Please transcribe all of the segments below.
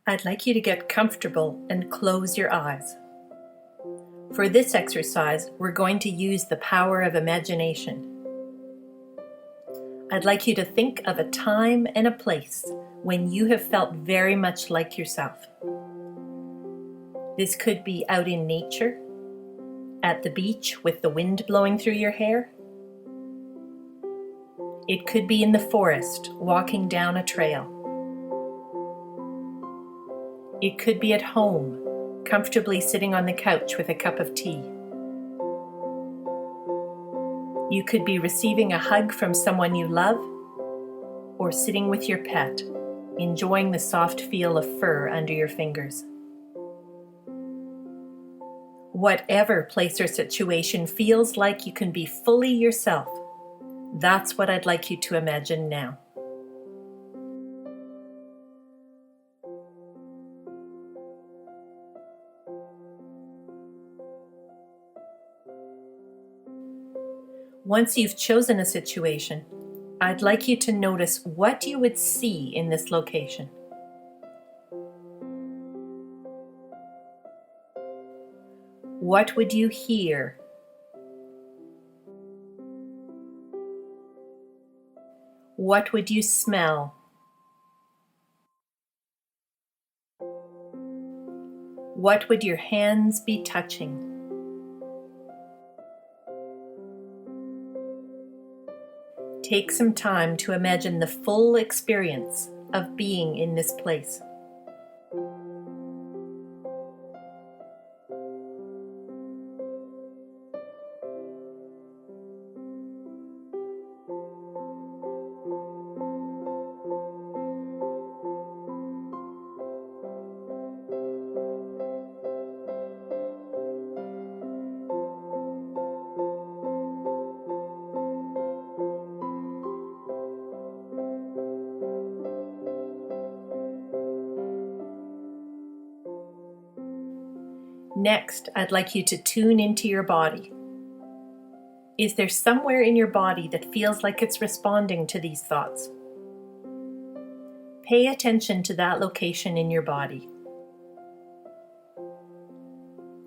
I'd like you to get comfortable and close your eyes. For this exercise, we're going to use the power of imagination. I'd like you to think of a time and a place when you have felt very much like yourself. This could be out in nature, at the beach with the wind blowing through your hair. It could be in the forest, walking down a trail. It could be at home, comfortably sitting on the couch with a cup of tea. You could be receiving a hug from someone you love, or sitting with your pet, enjoying the soft feel of fur under your fingers. Whatever place or situation feels like you can be fully yourself, that's what I'd like you to imagine now. Once you've chosen a situation, I'd like you to notice what you would see in this location. What would you hear? What would you smell? What would your hands be touching? Take some time to imagine the full experience of being in this place. Next, I'd like you to tune into your body. Is there somewhere in your body that feels like it's responding to these thoughts? Pay attention to that location in your body.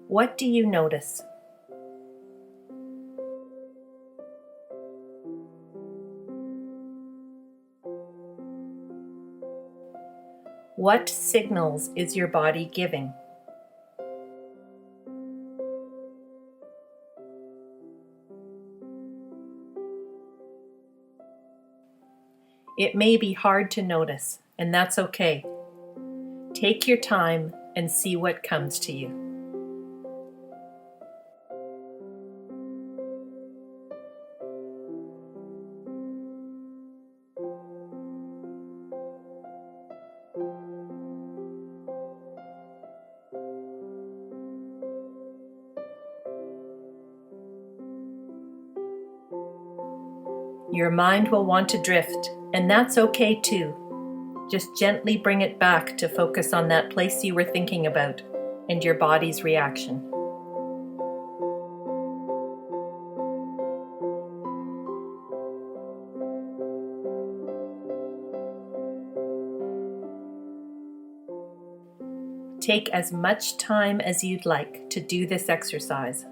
What do you notice? What signals is your body giving? It may be hard to notice, and that's okay. Take your time and see what comes to you. Your mind will want to drift, and that's okay too. Just gently bring it back to focus on that place you were thinking about and your body's reaction. Take as much time as you'd like to do this exercise.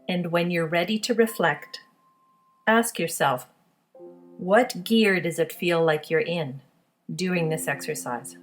And when you're ready to reflect, ask yourself, what gear does it feel like you're in doing this exercise?